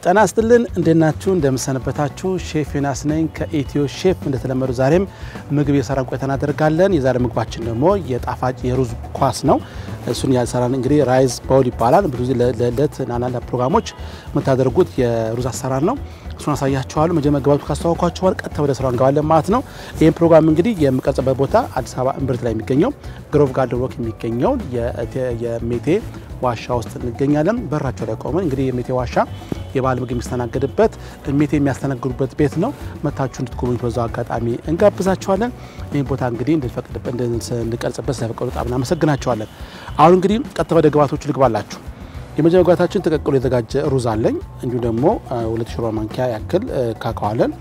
ጤና ይስጥልን እንደናችሁ እንደምሰነበታችሁ ሼፍ ዮናስ ነኝ ከኢትዮ ሼፍ እንደተለመደው ዛሬም ምግብ የሰራን ቆይታ እናደርጋለን የዛሬ ምግባችን ደግሞ የጣፋጭ የሩዝ ኳስ ነው እሱን ያሰራን እንግዲህ ራይዝ ባውል ይባላል ብዙ ጊዜ ለለት ናናላ ፕሮግራሞች መታደርጉት የሩዝ አሰራር ነው እሱን አሳያችኋለሁ መጀመሪያ ግባቱ ካስተዋወቅኳችሁ ቀጥታ ወደ ስራው እንገባለን ማለት ነው ይሄን ፕሮግራም እንግዲህ የምቀርጽበት ቦታ አዲስ አበባ እምብርት ላይ የሚገኘው ግሮቭ ጋርደን ወክ የሚገኘው የሜቴ ዋሻ ውስጥ እንገኛለን በራቸው ላይ ቆመን እንግዲህ የሜቴ ዋሻ የባህል ምግብ የሚስተናገድበት ሜቴ የሚያስተናግዱበት ቤት ነው መታችሁ እንድትጎበኙት በዛው አጋጣሚ እንጋብዛችኋለን ይሄን ቦታ እንግዲህ እንድንቀርጽበት ስለፈቀዱ በጣም እናመሰግናችኋለን አሁን እንግዲህ ቀጥታ ወደ ግባቶቹ ልግባላችሁ የመጀመሪያው ግባታችን ተቀቅሎ የተዘጋጀ ሩዝ አለኝ እንዲሁ ደግሞ 2 ሾርባ ማንኪያ ያክል ካካዎ አለን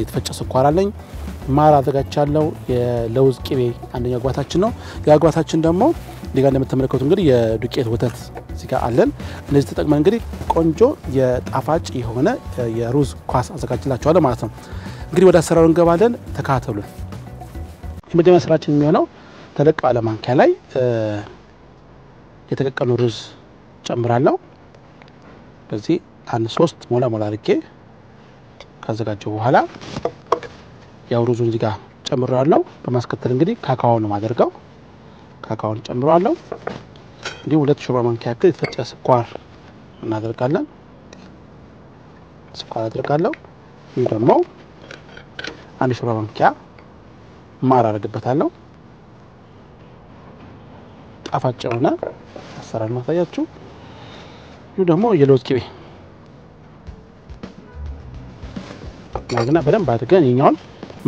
የተፈጨ ስኳር አለኝ ማር አዘጋጅቻለሁ የለውዝ ቅቤ አንደኛው ግባታችን ነው ሌላ ግባታችን ደግሞ ዲጋ እንደምትመለከቱት እንግዲህ የዱቄት ወተት እዚህ ጋር አለን እነዚህ ተጠቅመን እንግዲህ ቆንጆ የጣፋጭ የሆነ የሩዝ ኳስ አዘጋጅላችኋለሁ ማለት ነው እንግዲህ ወደ አሰራሩ እንገባለን ተካተሉን የመጀመሪያ ስራችን የሚሆነው ተለቅ ባለ ማንኪያ ላይ የተቀቀሉ ሩዝ ጨምራለሁ በዚህ 1-3 ሞላ አድርጌ ካዘጋጀው በኋላ ያው ሩዙን እዚህ ጋር ጨምራለሁ በማስከተል እንግዲህ ካካዎ ነው ማደርገው ካካውን ጨምራለሁ እንዲሁ 2 ሾርባ ማንኪያ ያክል የተፈጨ ስኳር እናደርጋለን ስኳር አደርጋለሁ ይሄ ደግሞ 1 ሾርባ ማንኪያ ማር አደርግበታለሁ ጣፋጭ የሆነ አሰራር ማሳያችሁ ይሄ ደግሞ የለውዝ ቅቤ ማግና በደንብ አድርገን ይኛውን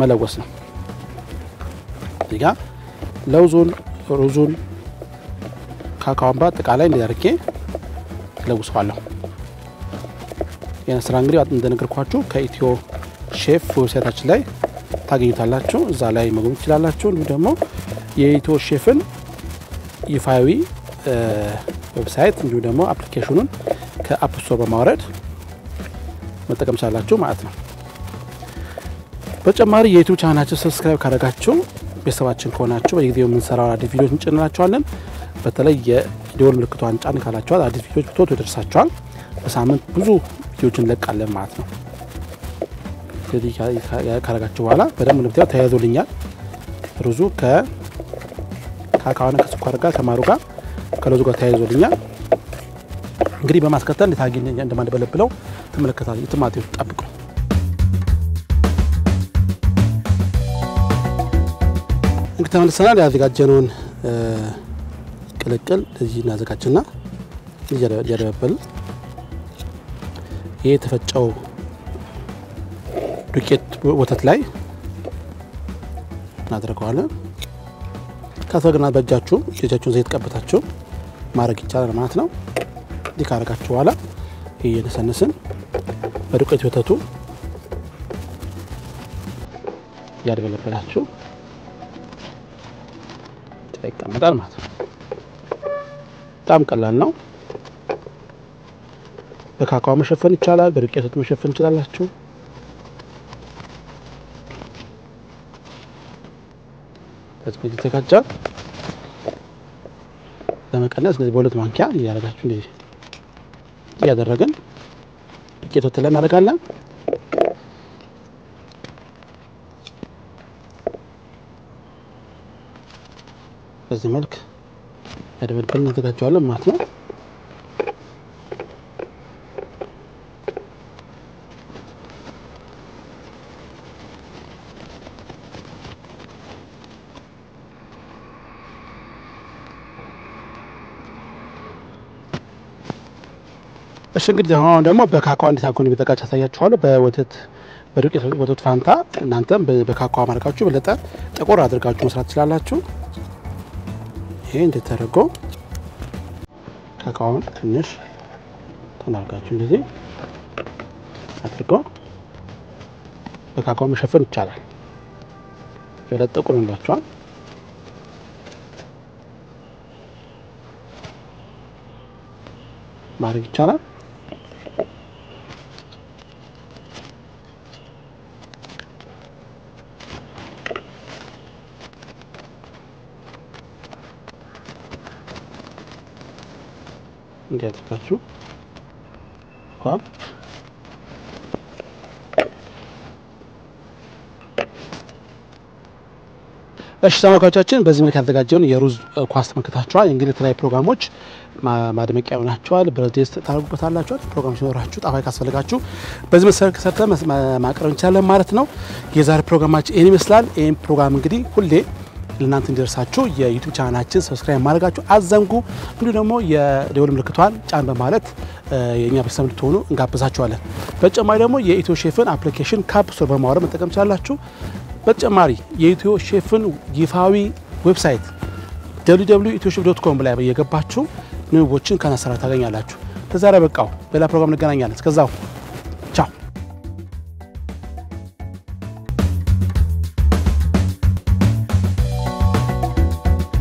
መለወስ ነው እዚህ ጋር ለውዙን ሩዙን ካካውን በአጠቃላይ እንዲያርኬ ለውስዋለሁ የነስራ እንግዲህ እንደነገርኳችሁ ከኢትዮ ሼፍ ዌብሳይታችን ላይ ታገኙታላችሁ እዛ ላይ መጎብኘት ትችላላችሁ እንዲሁ ደግሞ የኢትዮ ሼፍን ይፋዊ ዌብሳይት እንዲሁ ደግሞ አፕሊኬሽኑን ከአፕ ስቶር በማውረድ መጠቀም ትችላላችሁ ማለት ነው በተጨማሪ የዩቲዩብ ቻናላችን ሰብስክራይብ ካደረጋችሁ ቤተሰባችን ከሆናችሁ በየጊዜው የምንሰራው አዲስ ቪዲዮዎች እንጭንላችኋለን በተለይ የደወል ምልክቷን ጫን ካላችኋል አዲስ ቪዲዮዎች ቶሎ ይደርሳችኋል በሳምንት ብዙ ቪዲዮዎችን እንለቃለን ማለት ነው ስለዚህ ካደረጋችሁ በኋላ በደንብ ለምታዩ ተያይዞልኛል ሩዙ ከካካውና ከስኳር ጋር ከማሩ ጋር ከለውዙ ጋር ተያይዞልኛል እንግዲህ በማስከተል ለታጊኝ እንደማንበለብለው ተመለከታችሁ ቲማቲም ጠብቁ እንግዲህ ተመልሰናል ያዘጋጀነውን ቅልቅል እዚህ እናዘጋጅና ያደረበል ይሄ ተፈጨው ዱቄት ወተት ላይ እናደርገዋለን ካፈግና በእጃችሁ እጃችሁን ዘይት ቀብታችሁ ማረግ ይቻላል ማለት ነው ዲካረጋችሁ በኋላ ይሄ የነሰነስን በዱቄት ወተቱ ያደበለበላችሁ ይቀመጣል ማለት ነው በጣም ቀላል ነው በካካዎ መሸፈን ይቻላል በዱቄት ወተት መሸፈን ይችላልላችሁ በዚህ ተካቻ ለመቀነስ እንደዚህ በሁለት ማንኪያ ያደርጋችሁ እንደዚህ ያደረገን ዱቄት ወተት ላይ እናደርጋለን በዚህ መልክ ያደበልበልን እናዘጋጀዋለን ማለት ነው እሺ እንግዲህ አሁን ደግሞ በካካዎ እንዴት አኮን ቢተካቻ ታያችኋለሁ በወተት በዱቄት ወተት ፋንታ እናንተም በካካዎ ማድረጋችሁ በለጠ ጥቁር አድርጋችሁ መስራት ትችላላችሁ ይሄ እንደተረጎ ካካውን ትንሽ ተናርጋችሁ እንደዚህ አድርጎ በካካዎ መሸፈን ይቻላል በለጠ ጥቁር እንላችኋል ማድረግ ይቻላል እንዲያደርጋችሁ ሆፕ እሺ ተመልካቾቻችን በዚህ መልኩ ያዘጋጀውን የሩዝ ኳስ ተመልክታችኋል። እንግዲህ የተለያዩ ፕሮግራሞች ማድመቂያ ይሆናችኋል። ብረድስት ታደርጉበታላችሁ። ፕሮግራም ሲኖራችሁ ጣፋጭ ካስፈልጋችሁ በዚህ መሰረት ሰርተን ማቅረብ እንችላለን ማለት ነው። የዛሬ ፕሮግራማችን ይሄን ይመስላል። ይሄን ፕሮግራም እንግዲህ ሁሌ ለእናንተ እንዲደርሳችሁ የዩቲዩብ ቻናላችን ሰብስክራይብ ማድረጋችሁ አዘንጉ። እንዲሁ ደግሞ የደወል ምልክቷን ጫን በማለት የኛ ቤተሰብ እንድትሆኑ እንጋብዛችኋለን። በተጨማሪ ደግሞ የኢትዮ ሼፍን አፕሊኬሽን ካፕ ስቶር በማውረድ መጠቀም ትችላላችሁ። በተጨማሪ የኢትዮ ሼፍን ይፋዊ ዌብሳይት www.ethiochef.com ላይ በየገባችሁ ምግቦችን ከነሰራ ታገኛላችሁ። ለዛሬ በቃው። በሌላ ፕሮግራም እንገናኛለን። እስከዛው